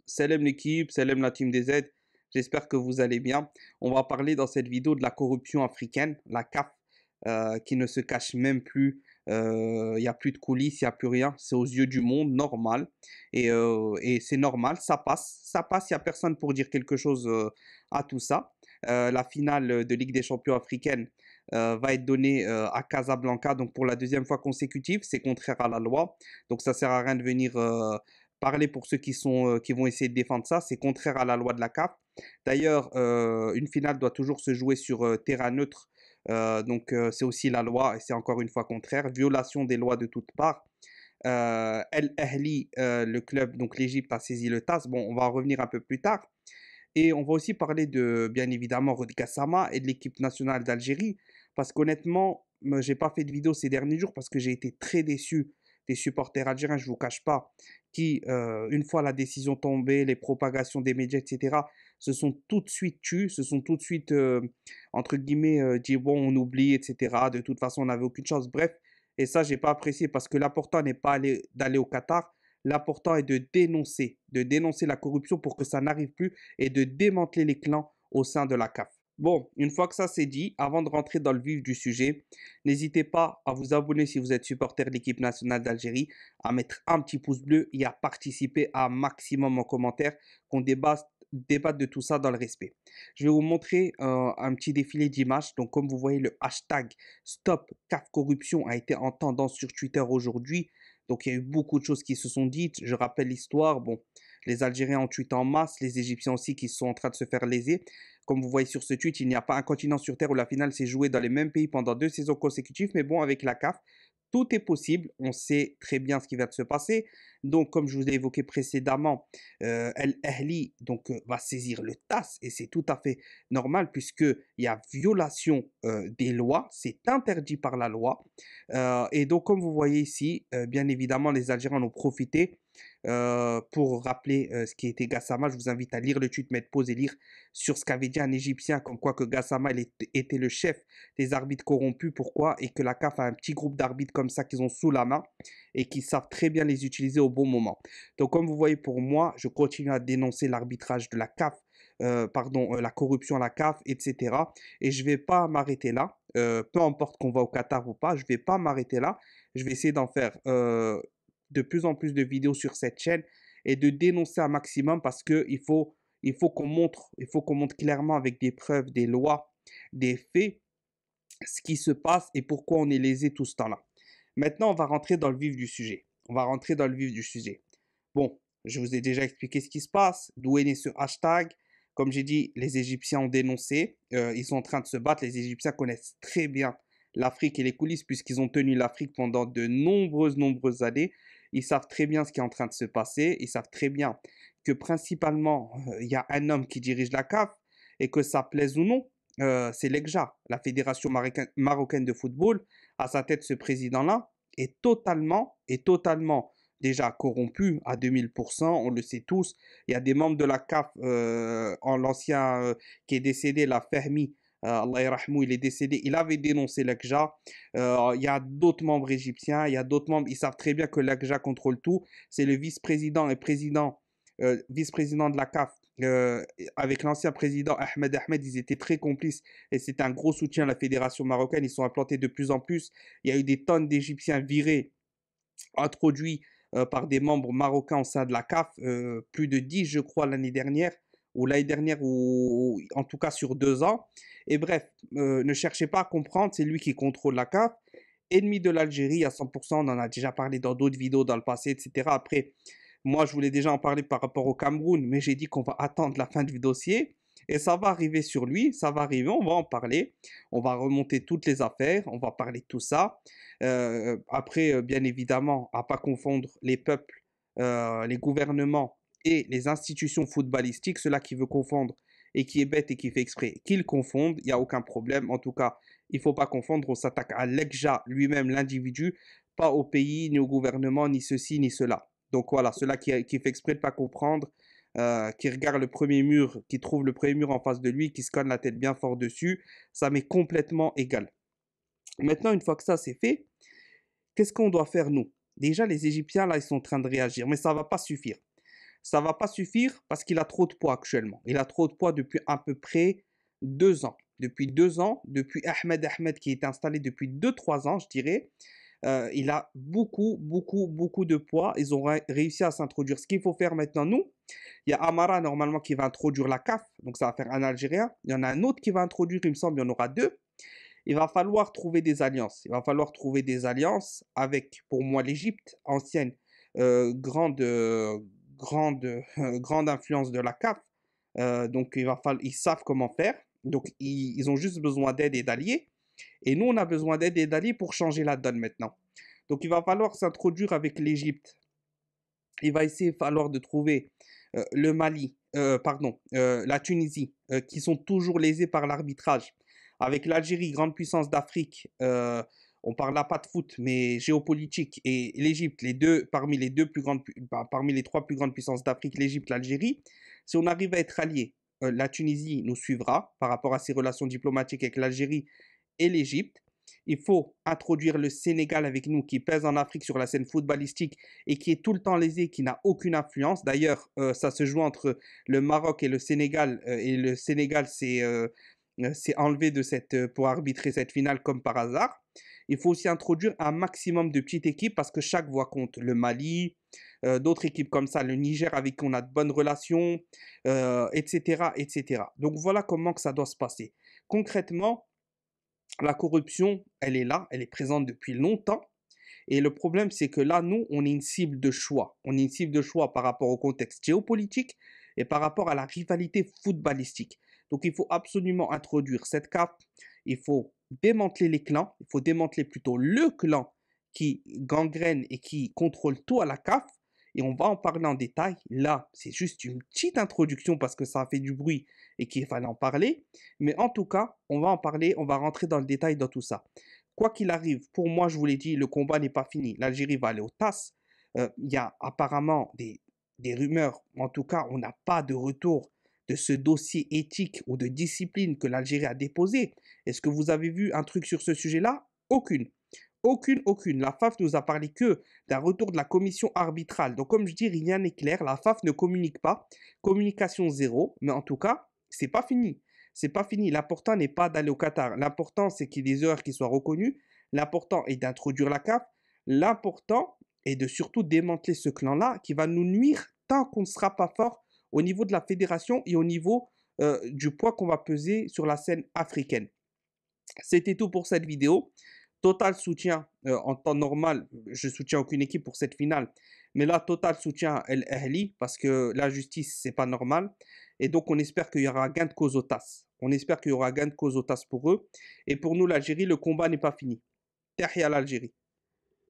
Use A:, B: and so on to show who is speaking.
A: Salam l'équipe, salam la team des Z. J'espère que vous allez bien. On va parler dans cette vidéo de la corruption africaine, la CAF, qui ne se cache même plus. Il n'y a plus de coulisses, il n'y a plus rien. C'est aux yeux du monde, normal. Et c'est normal, ça passe. Ça passe, il n'y a personne pour dire quelque chose à tout ça. La finale de Ligue des champions africaine va être donnée à Casablanca, donc pour la deuxième fois consécutive. C'est contraire à la loi. Donc ça sert à rien de venir parler pour ceux qui vont essayer de défendre ça. C'est contraire à la loi de la CAF. D'ailleurs, une finale doit toujours se jouer sur terrain neutre. C'est aussi la loi et c'est encore une fois contraire. Violation des lois de toutes parts. El Ahly, le club, donc l'Égypte a saisi le TAS. Bon, on va en revenir un peu plus tard. Et on va aussi parler de, bien évidemment, Rod Gassama et de l'équipe nationale d'Algérie. Parce qu'honnêtement, j'ai pas fait de vidéo ces derniers jours parce que j'ai été très déçu des supporters algériens, je vous cache pas, qui, une fois la décision tombée, les propagations des médias, etc., se sont tout de suite tus, se sont tout de suite, entre guillemets, dit bon, on oublie, etc. De toute façon, on n'avait aucune chance. Bref, et ça, j'ai pas apprécié parce que l'important n'est pas d'aller au Qatar. L'important est de dénoncer la corruption pour que ça n'arrive plus et de démanteler les clans au sein de la CAF. Bon, une fois que ça c'est dit, avant de rentrer dans le vif du sujet, n'hésitez pas à vous abonner si vous êtes supporter de l'équipe nationale d'Algérie, à mettre un petit pouce bleu et à participer à un maximum en commentaire, qu'on débatte de tout ça dans le respect. Je vais vous montrer un petit défilé d'images. Donc comme vous voyez, le hashtag Stop CAF Corruption a été en tendance sur Twitter aujourd'hui. Donc il y a eu beaucoup de choses qui se sont dites. Je rappelle l'histoire. Bon, les Algériens ont tweeté en masse, les Égyptiens aussi qui sont en train de se faire léser. Comme vous voyez sur ce tweet, il n'y a pas un continent sur Terre où la finale s'est jouée dans les mêmes pays pendant 2 saisons consécutives. Mais bon, avec la CAF, tout est possible. On sait très bien ce qui va se passer. Donc, comme je vous ai évoqué précédemment, El Ahly va saisir le TAS et c'est tout à fait normal puisqu'il y a violation des lois. C'est interdit par la loi. Et donc, comme vous voyez ici, bien évidemment, les Algériens en ont profité pour rappeler ce qui était Gassama. Je vous invite à lire le tweet, mettre pause et lire sur ce qu'avait dit un Égyptien, comme quoi que Gassama était le chef des arbitres corrompus. Pourquoi? Et que la CAF a un petit groupe d'arbitres comme ça qu'ils ont sous la main et qui savent très bien les utiliser au bon moment. Donc, comme vous voyez, pour moi, je continue à dénoncer l'arbitrage de la CAF, la corruption à la CAF, etc. Et je vais pas m'arrêter là. Peu importe qu'on va au Qatar ou pas, je vais pas m'arrêter là. Je vais essayer d'en faire de plus en plus de vidéos sur cette chaîne et de dénoncer un maximum parce que il faut qu'on montre clairement avec des preuves, des lois, des faits, ce qui se passe et pourquoi on est lésé tout ce temps-là. Maintenant, on va rentrer dans le vif du sujet. On va rentrer dans le vif du sujet. Bon, je vous ai déjà expliqué ce qui se passe, d'où est né ce hashtag. Comme j'ai dit, les Égyptiens ont dénoncé, ils sont en train de se battre. Les Égyptiens connaissent très bien l'Afrique et les coulisses puisqu'ils ont tenu l'Afrique pendant de nombreuses années. Ils savent très bien ce qui est en train de se passer. Ils savent très bien que principalement, il y a un homme qui dirige la CAF et que ça plaise ou non, c'est l'EGJA, la Fédération marocaine de football. À sa tête, ce président-là est totalement déjà corrompu à 2000%, on le sait tous. Il y a des membres de la CAF, l'ancien qui est décédé, la Fahmi, Allah yarhamou, il est décédé, il avait dénoncé l'EGJA. Il y a d'autres membres égyptiens, il y a d'autres membres, ils savent très bien que l'EGJA contrôle tout. C'est le vice-président et vice-président de la CAF, avec l'ancien président Ahmed Ahmed, ils étaient très complices et c'était un gros soutien à la fédération marocaine. Ils sont implantés de plus en plus. Il y a eu des tonnes d'Égyptiens virés, introduits par des membres marocains au sein de la CAF, plus de 10 je crois l'année dernière ou en tout cas sur 2 ans. Et bref, ne cherchez pas à comprendre, c'est lui qui contrôle la CAF. Ennemi de l'Algérie à 100%, on en a déjà parlé dans d'autres vidéos dans le passé, etc. Après, moi, je voulais déjà en parler par rapport au Cameroun, mais j'ai dit qu'on va attendre la fin du dossier. Et ça va arriver sur lui, ça va arriver, on va en parler. On va remonter toutes les affaires, on va parler de tout ça. Après, bien évidemment, à pas confondre les peuples, les gouvernements et les institutions footballistiques. Cela qui veut confondre et qui est bête et qui fait exprès qu'ils confondent, il n'y a aucun problème. En tout cas, il ne faut pas confondre, on s'attaque à l'EGJA lui-même, l'individu, pas au pays, ni au gouvernement, ni ceci, ni cela. Donc voilà, ceux-là qui fait exprès de pas comprendre, qui regarde le premier mur, qui trouve le premier mur en face de lui, qui se cogne la tête bien fort dessus, ça m'est complètement égal. Maintenant, une fois que ça c'est fait, qu'est-ce qu'on doit faire nous? Déjà, les Égyptiens, là, ils sont en train de réagir, mais ça va pas suffire. Ça va pas suffire parce qu'il a trop de poids actuellement. Il a trop de poids depuis à peu près 2 ans. Depuis 2 ans, depuis Ahmed qui est installé depuis 2, 3 ans, je dirais, il a beaucoup, beaucoup, beaucoup de poids. Ils ont réussi à s'introduire. Ce qu'il faut faire maintenant, nous, il y a Amara normalement qui va introduire la CAF, donc ça va faire un Algérien. Il y en a un autre qui va introduire, il me semble, il y en aura deux. Il va falloir trouver des alliances. Il va falloir trouver des alliances avec, pour moi, l'Égypte, ancienne grande, grande influence de la CAF. Donc ils savent comment faire. Donc ils ont juste besoin d'aide et d'alliés. Et nous, on a besoin d'aide et d'alliés pour changer la donne maintenant. Donc il va falloir s'introduire avec l'Égypte. Il va essayer falloir de trouver le Mali, pardon, la Tunisie, qui sont toujours lésés par l'arbitrage. Avec l'Algérie, grande puissance d'Afrique, on parle là pas de foot, mais géopolitique, et l'Égypte, parmi les deux plus grandes, parmi les trois plus grandes puissances d'Afrique, l'Égypte, l'Algérie, si on arrive à être alliés, la Tunisie nous suivra par rapport à ses relations diplomatiques avec l'Algérie et l'Égypte. Il faut introduire le Sénégal avec nous, qui pèse en Afrique sur la scène footballistique et qui est tout le temps lésé, qui n'a aucune influence. D'ailleurs, ça se joue entre le Maroc et le Sénégal s'est enlevé pour arbitrer cette finale comme par hasard. Il faut aussi introduire un maximum de petites équipes parce que chaque voix compte. Le Mali, d'autres équipes comme ça, le Niger avec qui on a de bonnes relations, etc., etc. Donc voilà comment que ça doit se passer. Concrètement, la corruption, elle est là, elle est présente depuis longtemps. Et le problème, c'est que là, nous, on est une cible de choix. On est une cible de choix par rapport au contexte géopolitique et par rapport à la rivalité footballistique. Donc, il faut absolument introduire cette CAF. Il faut démanteler les clans. Il faut démanteler plutôt le clan qui gangrène et qui contrôle tout à la CAF. Et on va en parler en détail. Là, c'est juste une petite introduction parce que ça a fait du bruit et qu'il fallait en parler. Mais en tout cas, on va en parler, on va rentrer dans le détail dans tout ça. Quoi qu'il arrive, pour moi, je vous l'ai dit, le combat n'est pas fini. L'Algérie va aller au TAS. Il y a apparemment des rumeurs. En tout cas, on n'a pas de retour de ce dossier éthique ou de discipline que l'Algérie a déposé. Est-ce que vous avez vu un truc sur ce sujet-là? Aucune. Aucune, aucune. La FAF nous a parlé que d'un retour de la commission arbitrale. Donc, comme je dis, rien n'est clair. La FAF ne communique pas. Communication zéro. Mais en tout cas, c'est pas fini. C'est pas fini. L'important n'est pas d'aller au Qatar. L'important, c'est qu'il y ait des erreurs qui soient reconnues. L'important est d'introduire la CAF. L'important est de surtout démanteler ce clan-là qui va nous nuire tant qu'on ne sera pas fort au niveau de la fédération et au niveau du poids qu'on va peser sur la scène africaine. C'était tout pour cette vidéo. Total soutien en temps normal, je soutiens aucune équipe pour cette finale, mais là, total soutien à El Ahly parce que la justice, c'est pas normal. Et donc, on espère qu'il y aura gain de cause au TAS. On espère qu'il y aura gain de cause au TAS pour eux. Et pour nous, l'Algérie, le combat n'est pas fini. Tahia l'Algérie.